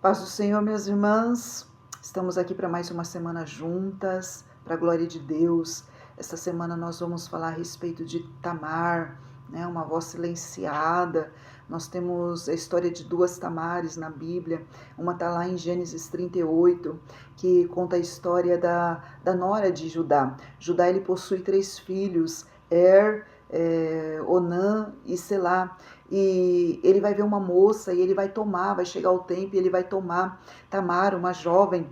Paz do Senhor, minhas irmãs. Estamos aqui para mais uma semana juntas, para a glória de Deus. Esta semana nós vamos falar a respeito de Tamar, né? Uma voz silenciada. Nós temos a história de duas Tamares na Bíblia. Uma está lá em Gênesis 38, que conta a história da nora de Judá. Judá ele possui 3 filhos, Onã e Selá. E ele vai ver uma moça e ele vai chegar o tempo e ele vai tomar Tamar, uma jovem,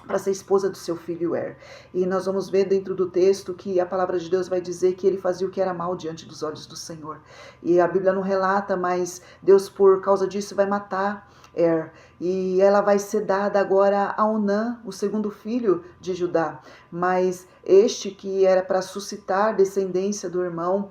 para ser esposa do seu filho E nós vamos ver dentro do texto que a palavra de Deus vai dizer que ele fazia o que era mal diante dos olhos do Senhor. E a Bíblia não relata, mas Deus, por causa disso, vai matar e ela vai ser dada agora a Onã, o segundo filho de Judá. Mas este que era para suscitar descendência do irmão,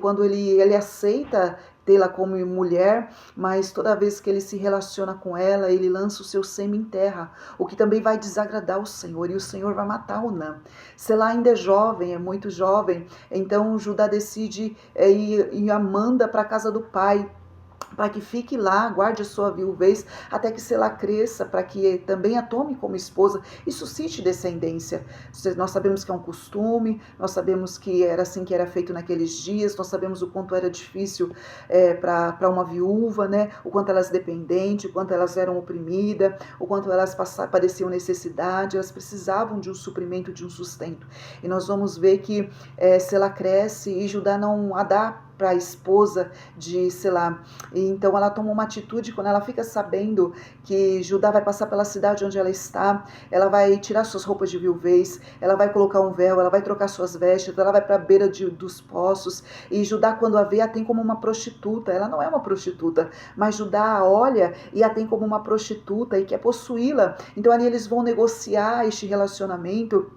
quando ele aceita tê-la como mulher, mas toda vez que ele se relaciona com ela, ele lança o seu sêmen em terra, o que também vai desagradar o Senhor, e o Senhor vai matar Onã. Selá ainda é jovem, é muito jovem, então Judá decide ir a manda para a casa do pai, para que fique lá, guarde a sua viuvez, até que Selá cresça, para que também a tome como esposa e suscite descendência. Nós sabemos que é um costume, nós sabemos que era assim que era feito naqueles dias, nós sabemos o quanto era difícil para uma viúva, né? O quanto elas dependentes, o quanto elas eram oprimidas, o quanto elas padeciam necessidade, elas precisavam de um suprimento, de um sustento. E nós vamos ver que Selá cresce e Judá não a dá para a esposa de Selá. E então ela toma uma atitude quando ela fica sabendo que Judá vai passar pela cidade onde ela está, ela vai tirar suas roupas de viuvez, ela vai colocar um véu, ela vai trocar suas vestes, ela vai para a beira dos poços, e Judá, quando a vê, a tem como uma prostituta. Ela não é uma prostituta, mas Judá a olha e a tem como uma prostituta e quer possuí-la. Então ali eles vão negociar este relacionamento,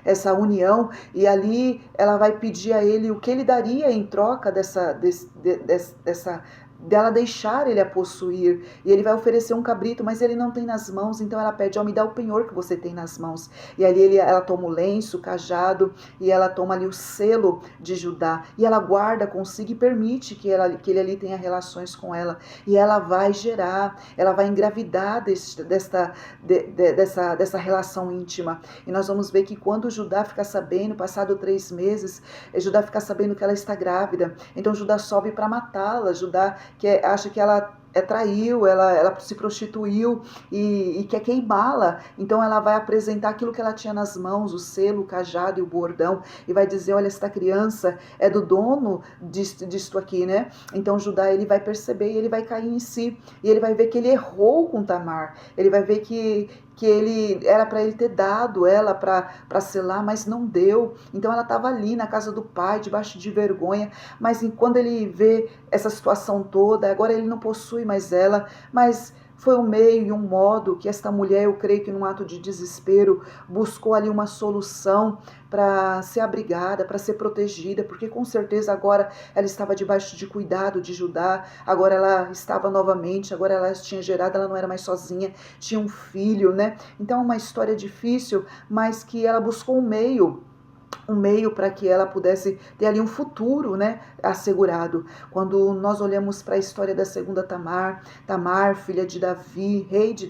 essa união, e ali ela vai pedir a ele o que ele daria em troca dela deixar ele a possuir, e ele vai oferecer um cabrito, mas ele não tem nas mãos, então ela pede: me dá o penhor que você tem nas mãos. E ali ela toma o lenço, o cajado, e ela toma ali o selo de Judá, e ela guarda consigo e permite que ele ali tenha relações com ela, e ela vai gerar, ela vai engravidar dessa relação íntima. E nós vamos ver que quando Judá fica sabendo, passado 3 meses, Judá fica sabendo que ela está grávida, então Judá sobe para matá-la. Judá acha que ela traiu, ela se prostituiu e quer queimá-la. Então ela vai apresentar aquilo que ela tinha nas mãos, o selo, o cajado e o bordão, e vai dizer: olha, esta criança é do dono disto aqui, né? Então Judá, ele vai perceber e ele vai cair em si, e ele vai ver que ele errou com Tamar, ele vai ver que ele era para ele ter dado ela para Selá, mas não deu. Então ela estava ali na casa do pai, debaixo de vergonha, mas quando ele vê essa situação toda, agora ele não possui mais ela, mas foi um meio e um modo que esta mulher, eu creio que num ato de desespero, buscou ali uma solução para ser abrigada, para ser protegida, porque com certeza agora ela estava debaixo de cuidado de Judá, agora ela estava novamente, agora ela tinha gerado, ela não era mais sozinha, tinha um filho, né? Então é uma história difícil, mas que ela buscou um meio para que ela pudesse ter ali um futuro, né, assegurado. Quando nós olhamos para a história da segunda Tamar, filha de Davi, rei de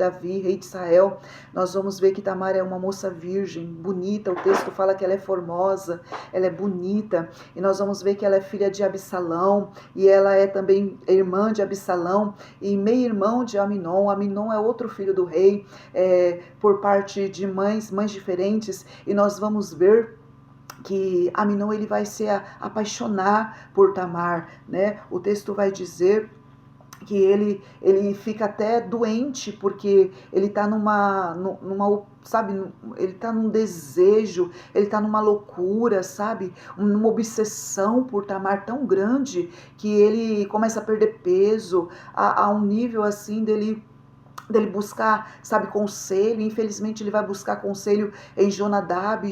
Israel, nós vamos ver que Tamar é uma moça virgem, bonita. O texto fala que ela é formosa, ela é bonita, e nós vamos ver que ela é filha de Absalão, e ela é também irmã de Absalão e meio-irmão de Aminon. Aminon é outro filho do rei, por parte de mães diferentes, e nós vamos ver que Aminon, ele vai se apaixonar por Tamar, né? O texto vai dizer que ele fica até doente, porque ele está ele está num desejo, ele está numa loucura, sabe? Numa obsessão por Tamar tão grande, que ele começa a perder peso, a um nível assim dele buscar, sabe, conselho. Infelizmente ele vai buscar conselho em Jonadab,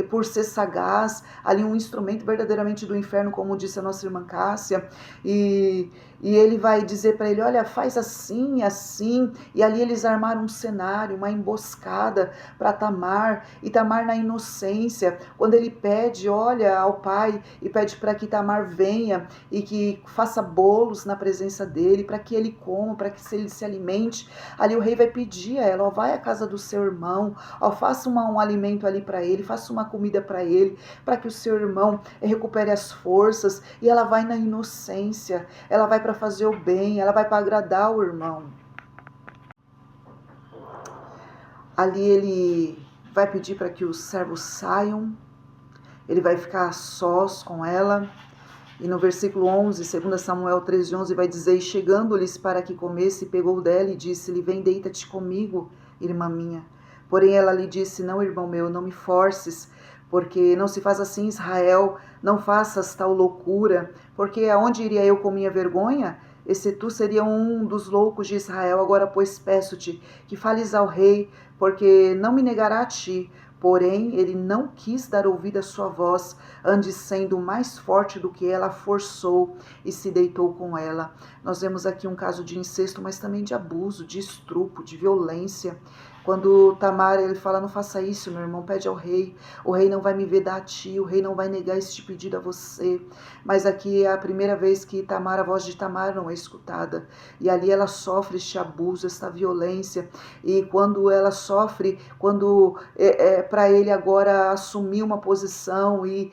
por ser sagaz, ali um instrumento verdadeiramente do inferno, como disse a nossa irmã Cássia, e E ele vai dizer para ele, olha, faz assim, assim. E ali eles armaram um cenário, uma emboscada para Tamar. E Tamar na inocência, quando ele pede, olha, ao pai e pede para que Tamar venha e que faça bolos na presença dele, para que ele coma, para que ele se alimente. Ali o rei vai pedir a ela, ó, vai à casa do seu irmão, ó, faça um alimento ali para ele, faça uma comida para ele, para que o seu irmão recupere as forças. E ela vai na inocência, ela vai para fazer o bem, ela vai para agradar o irmão. Ali ele vai pedir para que os servos saiam, ele vai ficar a sós com ela. E no versículo 11, 2 Samuel 13:11, vai dizer, e chegando-lhes para que comesse, pegou dela e disse-lhe, vem, deita-te comigo, irmã minha. Porém ela lhe disse, não, irmão meu, não me forces, porque não se faz assim, Israel, não faças tal loucura, porque aonde iria eu com minha vergonha? Esse tu seria um dos loucos de Israel, agora pois peço-te que fales ao rei, porque não me negará a ti. Porém, ele não quis dar ouvido à sua voz, antes sendo mais forte do que ela, forçou e se deitou com ela. Nós vemos aqui um caso de incesto, mas também de abuso, de estupro, de violência. Quando Tamar, ele fala, não faça isso, meu irmão, pede ao rei, o rei não vai me vedar a ti, o rei não vai negar este pedido a você. Mas aqui é a primeira vez que Tamar, a voz de Tamar não é escutada. E ali ela sofre este abuso, esta violência. E quando ela sofre, quando para ele agora assumir uma posição e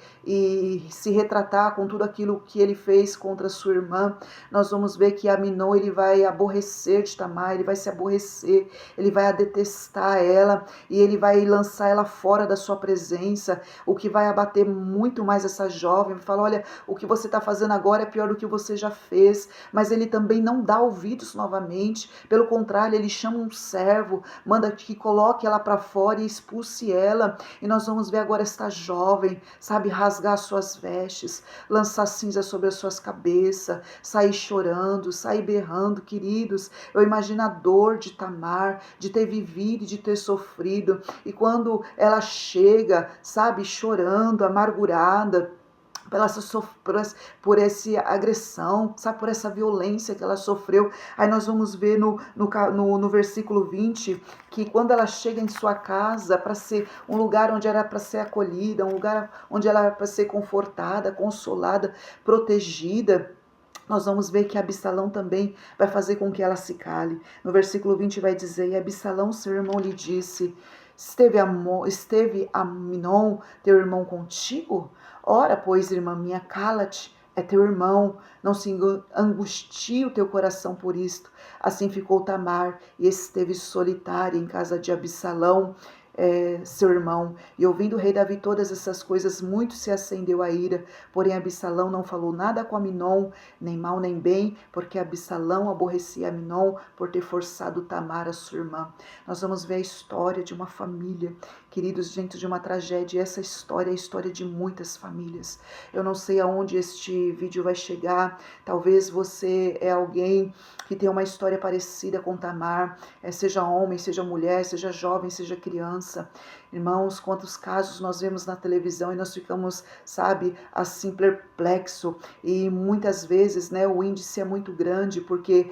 se retratar com tudo aquilo que ele fez contra sua irmã, nós vamos ver que Aminon, ele vai aborrecer de Tamar, ele vai se aborrecer, ele vai a detestar ela e ele vai lançar ela fora da sua presença, o que vai abater muito mais essa jovem. Fala, olha, o que você está fazendo agora é pior do que você já fez. Mas ele também não dá ouvidos novamente, pelo contrário, ele chama um servo, manda que coloque ela para fora e expulse ela. E nós vamos ver agora esta jovem, sabe, rasgar suas vestes, lançar cinza sobre as suas cabeças, sair chorando, sair berrando. Queridos, eu imagino a dor de Tamar, de ter vivido e de ter sofrido. E quando ela chega, sabe, chorando, amargurada, por essa agressão, sabe, por essa violência que ela sofreu. Aí nós vamos ver no versículo 20, que quando ela chega em sua casa, para ser um lugar onde era para ser acolhida, um lugar onde ela era para ser confortada, consolada, protegida, nós vamos ver que Absalão também vai fazer com que ela se cale. No versículo 20 vai dizer, e Absalão, seu irmão, lhe disse, esteve Aminon, teu irmão, contigo? Ora, pois, irmã minha, cala-te, é teu irmão, não se angustie o teu coração por isto. Assim ficou Tamar e esteve solitária em casa de Absalão, seu irmão. E ouvindo o rei Davi todas essas coisas, muito se acendeu a ira. Porém Absalão não falou nada com Aminon, nem mal nem bem, porque Absalão aborrecia Aminon por ter forçado Tamar, a sua irmã. Nós vamos ver a história de uma família, queridos, dentro de uma tragédia. Essa história é a história de muitas famílias. Eu não sei aonde este vídeo vai chegar. Talvez você é alguém que tem uma história parecida com Tamar, seja homem, seja mulher, seja jovem, seja criança. Irmãos, quantos casos nós vemos na televisão e nós ficamos, sabe, assim, perplexo. E muitas vezes, né, o índice é muito grande, porque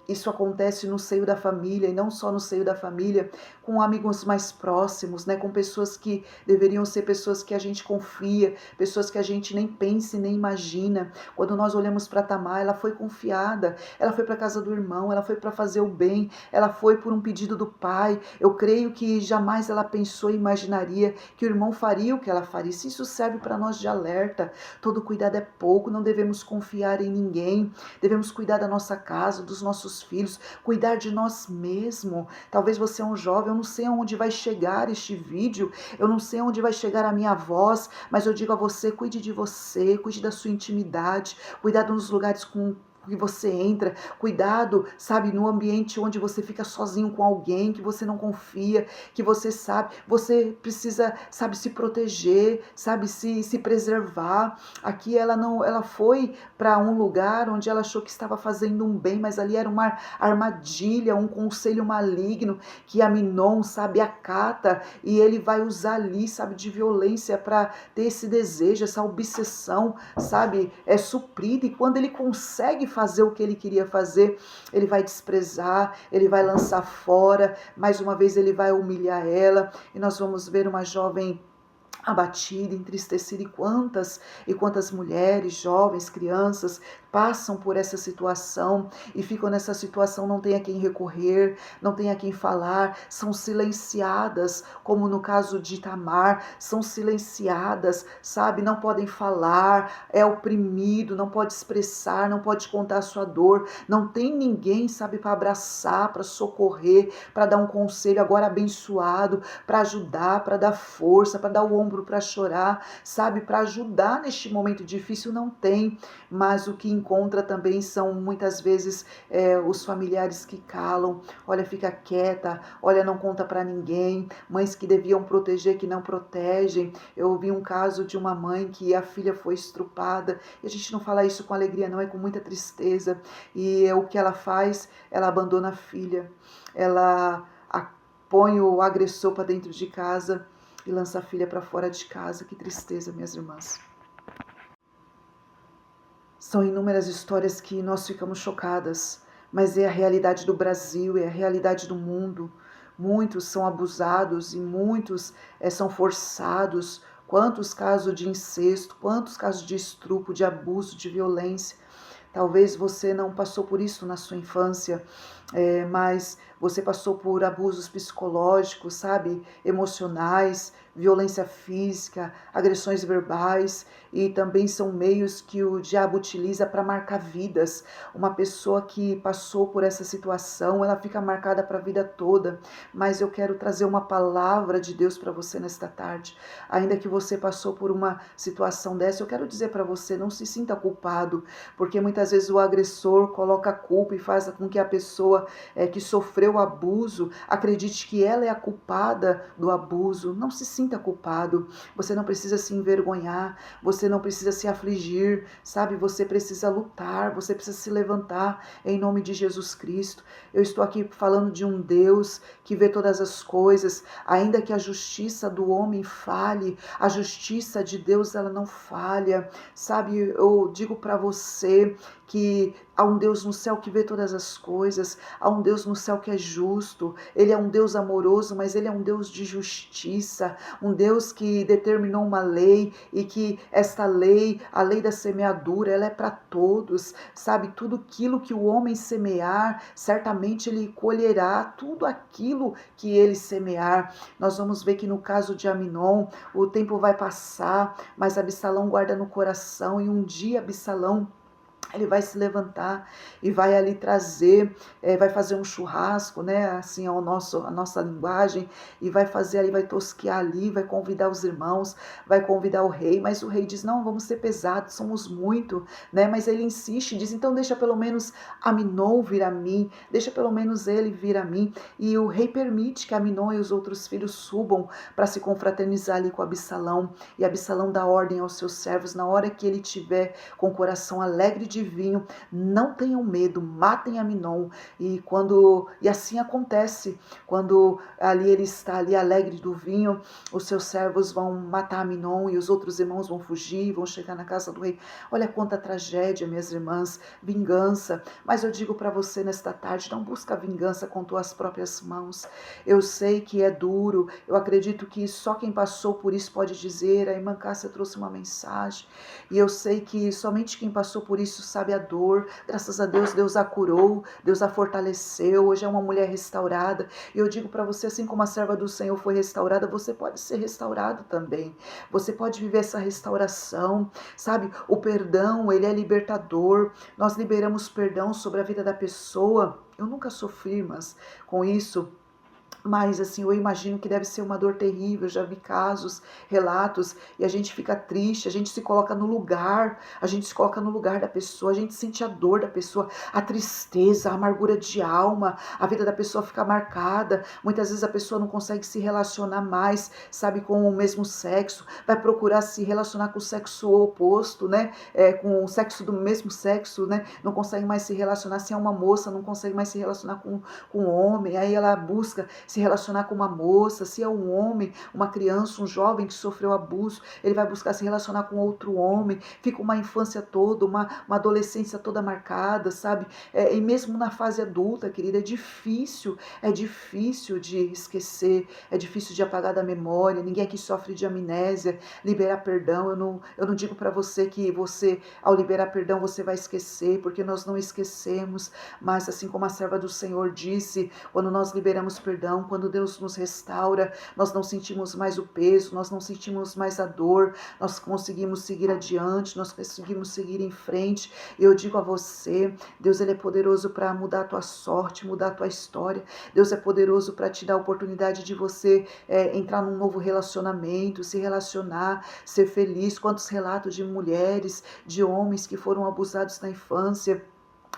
isso acontece no seio da família, e não só no seio da família, com amigos mais próximos, né, com pessoas que deveriam ser pessoas que a gente confia, pessoas que a gente nem pensa e nem imagina. Quando nós olhamos para Tamar, ela foi confiada, ela foi para a casa do irmão, ela foi para fazer o bem, ela foi por um pedido do pai. Eu creio que jamais ela pensou e imaginaria que o irmão faria o que ela faria. Isso serve para nós de alerta. Todo cuidado é pouco, não devemos confiar em ninguém, devemos cuidar da nossa casa, dos nossos filhos, cuidar de nós mesmos. Talvez você é um jovem, eu não sei aonde vai chegar este vídeo, eu não sei aonde vai chegar a minha voz, mas eu digo a você, cuide de você, cuide da sua intimidade, cuidado nos lugares que você entra, cuidado, sabe, no ambiente onde você fica sozinho com alguém que você não confia, que você sabe, você precisa, sabe, se proteger, sabe, se preservar. Aqui ela foi para um lugar onde ela achou que estava fazendo um bem, mas ali era uma armadilha, um conselho maligno que Aminon, sabe, acata, e ele vai usar ali, sabe, de violência para ter esse desejo, essa obsessão, sabe, suprida. E quando ele consegue fazer o que ele queria fazer, ele vai desprezar, ele vai lançar fora, mais uma vez ele vai humilhar ela, e nós vamos ver uma jovem abatida, entristecida, e quantas mulheres, jovens, crianças passam por essa situação e ficam nessa situação, não tem a quem recorrer, não tem a quem falar, são silenciadas, como no caso de Tamar, são silenciadas, sabe, não podem falar, é oprimido, não pode expressar, não pode contar a sua dor, não tem ninguém, sabe, para abraçar, para socorrer, para dar um conselho agora abençoado, para ajudar, para dar força, para dar o ombro para chorar, sabe, para ajudar neste momento difícil, não tem, mas o que encontra também são muitas vezes os familiares que calam, olha, fica quieta, olha, não conta para ninguém, mães que deviam proteger que não protegem. Eu ouvi um caso de uma mãe que a filha foi estrupada, e a gente não fala isso com alegria não, é com muita tristeza, e o que ela faz? Ela abandona a filha, ela põe o agressor para dentro de casa e lança a filha para fora de casa. Que tristeza, minhas irmãs. São inúmeras histórias que nós ficamos chocadas, mas é a realidade do Brasil, é a realidade do mundo. Muitos são abusados e muitos são forçados. Quantos casos de incesto, quantos casos de estupro, de abuso, de violência. Talvez você não passou por isso na sua infância, mas você passou por abusos psicológicos, sabe, emocionais, violência física, agressões verbais, e também são meios que o diabo utiliza para marcar vidas. Uma pessoa que passou por essa situação, ela fica marcada para a vida toda, mas eu quero trazer uma palavra de Deus para você nesta tarde. Ainda que você passou por uma situação dessa, eu quero dizer para você, não se sinta culpado, porque muitas vezes o agressor coloca a culpa e faz com que a pessoa que sofreu o abuso acredite que ela é a culpada do abuso. Não se sinta culpado, você não precisa se envergonhar, você não precisa se afligir, sabe? Você precisa lutar, você precisa se levantar em nome de Jesus Cristo. Eu estou aqui falando de um Deus que vê todas as coisas, ainda que a justiça do homem falhe, a justiça de Deus ela não falha, sabe? Eu digo para você que há um Deus no céu que vê todas as coisas, há um Deus no céu que é justo, Ele é um Deus amoroso, mas Ele é um Deus de justiça, um Deus que determinou uma lei e que esta lei, a lei da semeadura, ela é para todos, sabe? Tudo aquilo que o homem semear, certamente ele colherá tudo aquilo que ele semear. Nós vamos ver que no caso de Aminon, o tempo vai passar, mas Absalão guarda no coração, e um dia Absalão ele vai se levantar e vai ali trazer, vai fazer um churrasco, né, assim a nossa linguagem, e vai fazer ali, vai tosquear ali, vai convidar os irmãos, vai convidar o rei, mas o rei diz, não, vamos ser pesados, somos muito, né, mas ele insiste, diz, então deixa pelo menos Aminon vir a mim, deixa pelo menos ele vir a mim, e o rei permite que Aminon e os outros filhos subam para se confraternizar ali com Absalão, e Absalão dá ordem aos seus servos, na hora que ele tiver com o coração alegre de vinho, não tenham medo, matem Aminon. E assim acontece, quando ali ele está ali alegre do vinho, os seus servos vão matar Aminon e os outros irmãos vão fugir, vão chegar na casa do rei. Olha quanta tragédia, minhas irmãs, vingança. Mas eu digo para você nesta tarde, não busca vingança com tuas próprias mãos. Eu sei que é duro, eu acredito que só quem passou por isso pode dizer, a irmã Cássia trouxe uma mensagem, e eu sei que somente quem passou por isso sabe a dor. Graças a Deus, Deus a curou, Deus a fortaleceu, hoje é uma mulher restaurada, e eu digo para você, assim como a serva do Senhor foi restaurada, você pode ser restaurado também, você pode viver essa restauração, sabe? O perdão, ele é libertador, nós liberamos perdão sobre a vida da pessoa. Eu nunca sofri, mas com isso, mas assim, eu imagino que deve ser uma dor terrível, já vi casos, relatos, e a gente fica triste, a gente se coloca no lugar, a gente se coloca no lugar da pessoa, a gente sente a dor da pessoa, a tristeza, a amargura de alma, a vida da pessoa fica marcada, muitas vezes a pessoa não consegue se relacionar mais, sabe, com o mesmo sexo, vai procurar se relacionar com o sexo oposto, né, com o sexo do mesmo sexo, né, não consegue mais se relacionar, se é uma moça, não consegue mais se relacionar com um homem, aí ela busca se relacionar com uma moça, se é um homem, uma criança, um jovem que sofreu abuso, ele vai buscar se relacionar com outro homem, fica uma infância toda, uma adolescência toda marcada, sabe? E mesmo na fase adulta, querida, é difícil de esquecer, é difícil de apagar da memória, ninguém aqui sofre de amnésia, liberar perdão, eu não digo para você que você, ao liberar perdão, você vai esquecer, porque nós não esquecemos, mas assim como a serva do Senhor disse, quando nós liberamos perdão, quando Deus nos restaura, nós não sentimos mais o peso, nós não sentimos mais a dor, nós conseguimos seguir adiante, nós conseguimos seguir em frente. Eu digo a você, Deus ele é poderoso para mudar a tua sorte, mudar a tua história. Deus é poderoso para te dar a oportunidade de você entrar num novo relacionamento, se relacionar, ser feliz. Quantos relatos de mulheres, de homens que foram abusados na infância,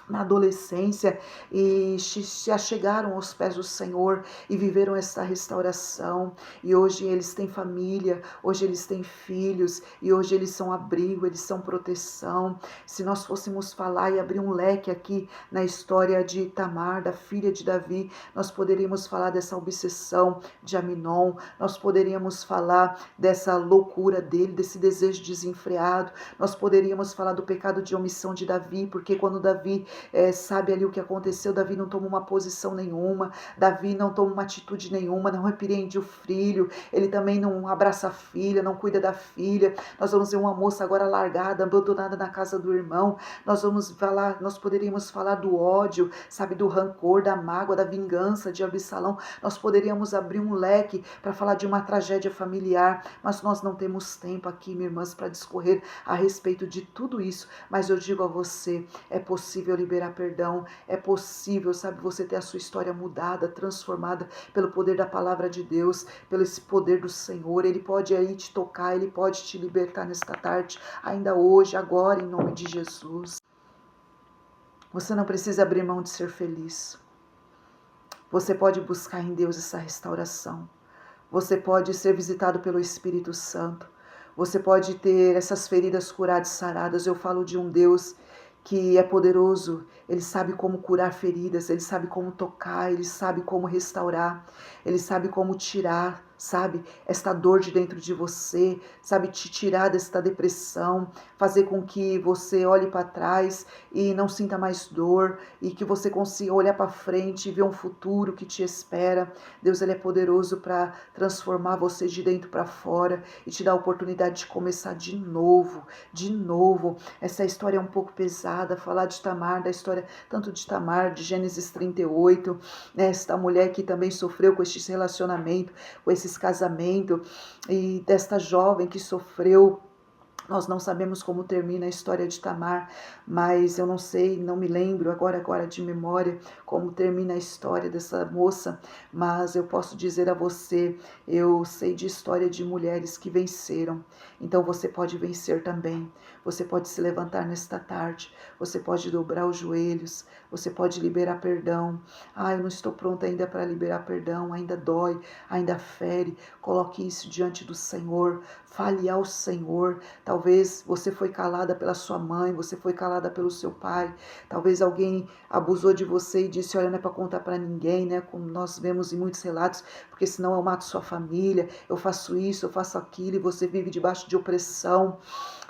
na adolescência e se achegaram aos pés do Senhor e viveram essa restauração, e hoje eles têm família, hoje eles têm filhos, e hoje eles são abrigo, eles são proteção. Se nós fôssemos falar e abrir um leque aqui na história de Tamar, da filha de Davi, nós poderíamos falar dessa obsessão de Aminon, nós poderíamos falar dessa loucura dele, desse desejo desenfreado, nós poderíamos falar do pecado de omissão de Davi, porque quando Davi sabe ali o que aconteceu, Davi não toma uma posição nenhuma, Davi não toma uma atitude nenhuma, não repreende o filho, ele também não abraça a filha, não cuida da filha. Nós vamos ver uma moça agora largada, abandonada na casa do irmão, nós poderíamos falar do ódio, sabe, do rancor, da mágoa, da vingança de Absalão, nós poderíamos abrir um leque para falar de uma tragédia familiar, mas nós não temos tempo aqui, minhas irmãs, para discorrer a respeito de tudo isso, mas eu digo a você, é possível liberar perdão, é possível, sabe, você ter a sua história mudada, transformada pelo poder da palavra de Deus, pelo esse poder do Senhor. Ele pode aí te tocar, ele pode te libertar nesta tarde, ainda hoje, agora, em nome de Jesus. Você não precisa abrir mão de ser feliz. Você pode buscar em Deus essa restauração. Você pode ser visitado pelo Espírito Santo. Você pode ter essas feridas curadas e saradas. Eu falo de um Deus que é poderoso, ele sabe como curar feridas, ele sabe como tocar, ele sabe como restaurar, ele sabe como tirar, sabe, esta dor de dentro de você, sabe, te tirar desta depressão, fazer com que você olhe para trás e não sinta mais dor, e que você consiga olhar para frente e ver um futuro que te espera. Deus, ele é poderoso para transformar você de dentro para fora e te dar a oportunidade de começar de novo, de novo. Essa história é um pouco pesada, falar de Tamar, da história tanto de Tamar, de Gênesis 38, né, esta mulher que também sofreu com esse relacionamento, com esses casamentos, e desta jovem que sofreu. Nós não sabemos como termina a história de Tamar, mas eu não sei, não me lembro agora de memória como termina a história dessa moça, mas eu posso dizer a você, eu sei de história de mulheres que venceram, então você pode vencer também, você pode se levantar nesta tarde, você pode dobrar os joelhos, você pode liberar perdão. Eu não estou pronta ainda para liberar perdão, ainda dói, ainda fere, coloque isso diante do Senhor, fale ao Senhor. Talvez você foi calada pela sua mãe, você foi calada pelo seu pai, talvez alguém abusou de você e disse, olha, não é para contar para ninguém, né? Como nós vemos em muitos relatos, porque senão eu mato sua família, eu faço isso, eu faço aquilo, e você vive debaixo de opressão,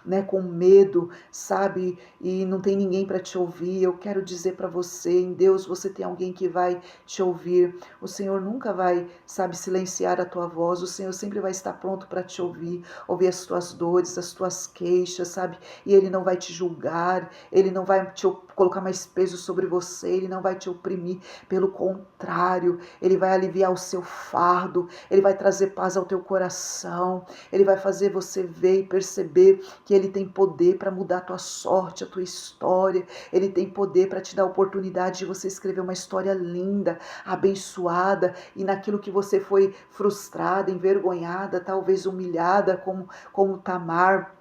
né, com medo, sabe, e não tem ninguém para te ouvir. Eu quero dizer para você, em Deus você tem alguém que vai te ouvir. O Senhor nunca vai, sabe, silenciar a tua voz. O Senhor sempre vai estar pronto para te ouvir as tuas dores, as tuas queixas, sabe, e Ele não vai te julgar, Ele não vai te colocar mais peso sobre você, Ele não vai te oprimir, pelo contrário, Ele vai aliviar o seu fardo, Ele vai trazer paz ao teu coração, Ele vai fazer você ver e perceber que Ele tem poder para mudar a tua sorte, a tua história, Ele tem poder para te dar a oportunidade de você escrever uma história linda, abençoada, e naquilo que você foi frustrada, envergonhada, talvez humilhada, como Tamar,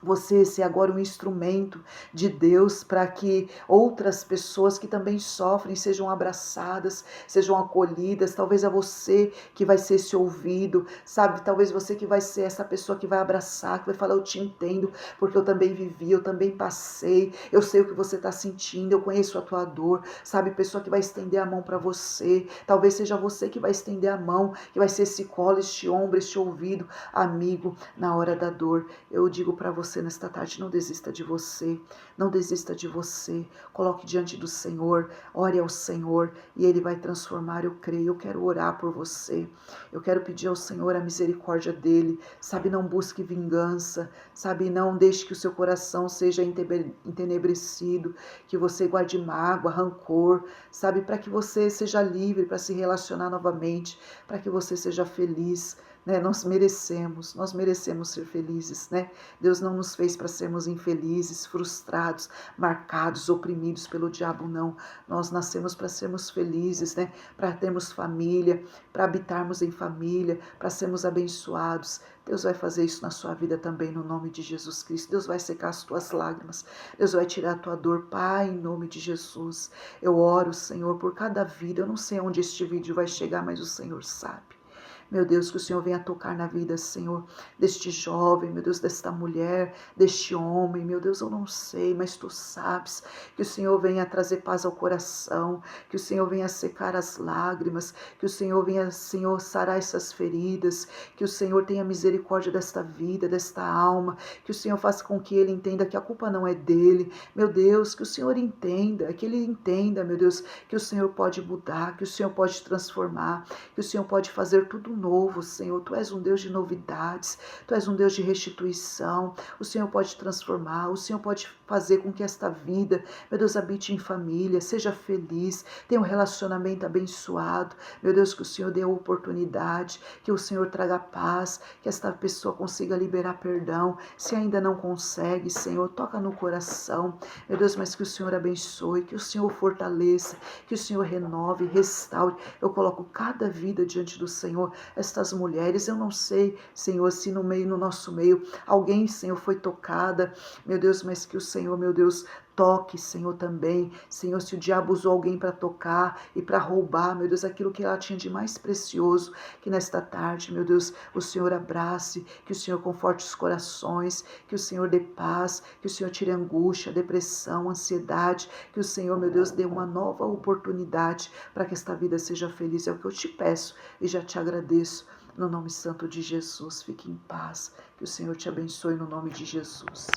você ser agora um instrumento de Deus para que outras pessoas que também sofrem sejam abraçadas, sejam acolhidas. Talvez é você que vai ser esse ouvido, sabe? Talvez você que vai ser essa pessoa que vai abraçar, que vai falar: eu te entendo, porque eu também vivi, eu também passei, eu sei o que você está sentindo, eu conheço a tua dor, sabe? Pessoa que vai estender a mão para você. Talvez seja você que vai estender a mão, que vai ser esse colo, este ombro, este ouvido, amigo, na hora da dor. Eu digo para você nesta tarde: não desista de você, não desista de você. Coloque diante do Senhor, ore ao Senhor e Ele vai transformar. Eu creio, eu quero orar por você. Eu quero pedir ao Senhor a misericórdia dele, sabe? Não busque vingança, sabe? Não deixe que o seu coração seja entenebrecido, que você guarde mágoa, rancor, sabe? Para que você seja livre para se relacionar novamente, para que você seja feliz. Né? Nós merecemos ser felizes, né? Deus não nos fez para sermos infelizes, frustrados, marcados, oprimidos pelo diabo, não. Nós nascemos para sermos felizes, né? Para termos família, para habitarmos em família, para sermos abençoados. Deus vai fazer isso na sua vida também, no nome de Jesus Cristo. Deus vai secar as tuas lágrimas, Deus vai tirar a tua dor, Pai, em nome de Jesus. Eu oro, Senhor, por cada vida. Eu não sei onde este vídeo vai chegar, mas o Senhor sabe. Meu Deus, que o Senhor venha tocar na vida, Senhor, deste jovem, meu Deus, desta mulher, deste homem, meu Deus, eu não sei, mas Tu sabes. Que o Senhor venha trazer paz ao coração, que o Senhor venha secar as lágrimas, que o Senhor venha, Senhor, sarar essas feridas, que o Senhor tenha misericórdia desta vida, desta alma, que o Senhor faça com que ele entenda que a culpa não é dele, meu Deus, que o Senhor entenda, que ele entenda, meu Deus, que o Senhor pode mudar, que o Senhor pode transformar, que o Senhor pode fazer tudo novo, Senhor. Tu és um Deus de novidades, Tu és um Deus de restituição. O Senhor pode transformar, o Senhor pode fazer com que esta vida, meu Deus, habite em família, seja feliz, tenha um relacionamento abençoado. Meu Deus, que o Senhor dê a oportunidade, que o Senhor traga paz, que esta pessoa consiga liberar perdão. Se ainda não consegue, Senhor, toca no coração. Meu Deus, mas que o Senhor abençoe, que o Senhor fortaleça, que o Senhor renove, restaure. Eu coloco cada vida diante do Senhor. Estas mulheres, eu não sei, Senhor, se no nosso meio, alguém, Senhor, foi tocada, meu Deus, mas que o Senhor, meu Deus, toque, Senhor, também. Senhor, se o diabo usou alguém para tocar e para roubar, meu Deus, aquilo que ela tinha de mais precioso, que nesta tarde, meu Deus, o Senhor abrace, que o Senhor conforte os corações, que o Senhor dê paz, que o Senhor tire angústia, depressão, ansiedade, que o Senhor, meu Deus, dê uma nova oportunidade para que esta vida seja feliz. É o que eu te peço e já te agradeço. No nome santo de Jesus, fique em paz. Que o Senhor te abençoe no nome de Jesus.